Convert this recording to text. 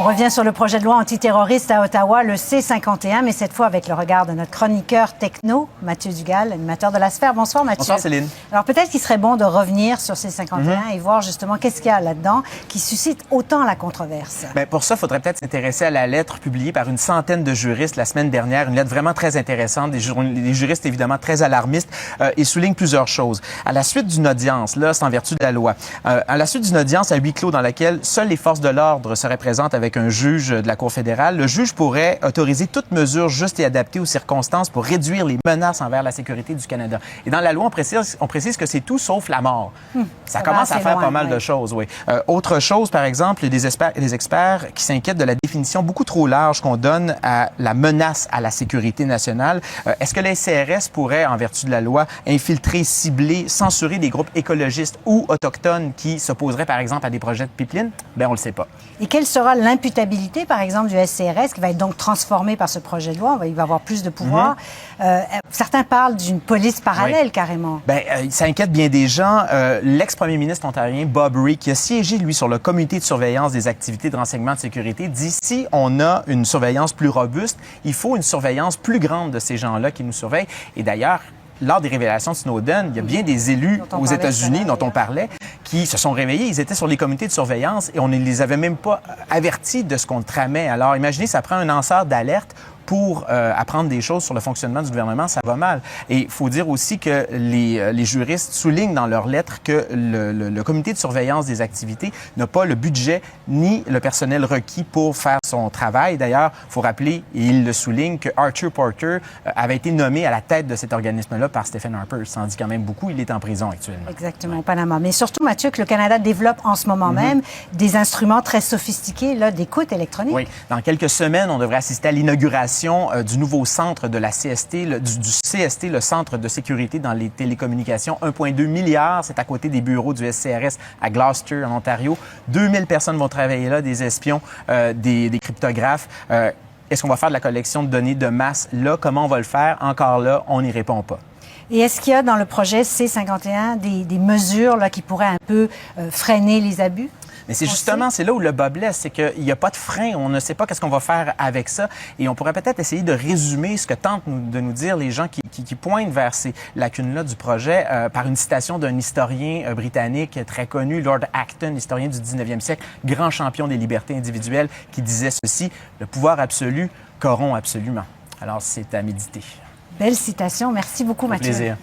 revient sur le projet de loi antiterroriste à Ottawa, le C-51, mais cette fois avec le regard de notre chroniqueur techno, Mathieu Dugal, animateur de La Sphère. Bonsoir Mathieu. Bonsoir Céline. Alors peut-être qu'il serait bon de revenir sur C-51 et voir justement qu'est-ce qu'il y a là-dedans qui suscite autant la controverse. Bien, pour ça, il faudrait peut-être s'intéresser à la lettre publiée par une centaine de juristes la semaine dernière, une lettre vraiment très intéressante, des juristes évidemment très alarmistes. Ils soulignent plusieurs choses. À la suite d'une audience, là, c'est en vertu de la loi, à la suite d'une audience à huis clos dans laquelle seules les forces de l'ordre seraient présentes avec un juge de la Cour fédérale, le juge pourrait autoriser toute mesure juste et adaptée aux circonstances pour réduire les menaces envers la sécurité du Canada. Et dans la loi, on précise que c'est tout sauf la mort. Ça commence à faire pas mal de choses, oui. Autre chose, par exemple, il y a des experts qui s'inquiètent de la définition beaucoup trop large qu'on donne à la menace à la sécurité nationale. Est-ce que la SCRS pourrait, en vertu de la loi, infiltrer, cibler, censurer des groupes écologistes ou autochtones qui s'opposeraient, par exemple, à des projets de pipeline? Bien, on le sait pas. Et quelle sera l'imputabilité, par exemple, du SCRS, qui va être donc transformé par ce projet de loi? Il va avoir plus de pouvoir. Certains parlent d'une police parallèle, carrément. Bien, ça inquiète bien des gens. L'ex-premier ministre ontarien, Bob Rae, qui a siégé, lui, sur le comité de surveillance des activités de renseignement de sécurité, dit si on a une surveillance plus robuste, il faut une surveillance plus grande de ces gens-là qui nous surveillent. Et d'ailleurs, lors des révélations de Snowden, il y a bien des élus aux États-Unis dont on parlait qui se sont réveillés. Ils étaient sur les comités de surveillance et on ne les avait même pas avertis de ce qu'on tramait. Alors, imaginez, ça prend un lanceur d'alerte pour apprendre des choses sur le fonctionnement du gouvernement, ça va mal. Et il faut dire aussi que les juristes soulignent dans leurs lettres que le comité de surveillance des activités n'a pas le budget ni le personnel requis pour faire son travail. D'ailleurs, il faut rappeler, et il le souligne, que Arthur Porter avait été nommé à la tête de cet organisme-là par Stephen Harper. Ça en dit quand même beaucoup. Il est en prison actuellement. Exactement, au Panama. Mais surtout, Mathieu, que le Canada développe en ce moment même des instruments très sophistiqués d'écoute électronique. Oui. Dans quelques semaines, on devrait assister à l'inauguration du nouveau centre de la CST, du CST, le Centre de sécurité dans les télécommunications. 1,2 milliard, c'est à côté des bureaux du SCRS à Gloucester, en Ontario. 2000 personnes vont travailler là, des espions, des cryptographes. Est-ce qu'on va faire de la collection de données de masse là? Comment on va le faire? Encore là, on n'y répond pas. Et est-ce qu'il y a dans le projet C-51 des mesures là, qui pourraient un peu freiner les abus? Mais c'est justement, c'est là où le bas blesse, c'est qu'il n'y a pas de frein, on ne sait pas qu'est-ce qu'on va faire avec ça. Et on pourrait peut-être essayer de résumer ce que tentent de nous dire les gens qui pointent vers ces lacunes-là du projet par une citation d'un historien britannique très connu, Lord Acton, historien du 19e siècle, grand champion des libertés individuelles, qui disait ceci: « Le pouvoir absolu corrompt absolument. » Alors, c'est à méditer. Belle citation. Merci beaucoup, Mathieu. Plaisir.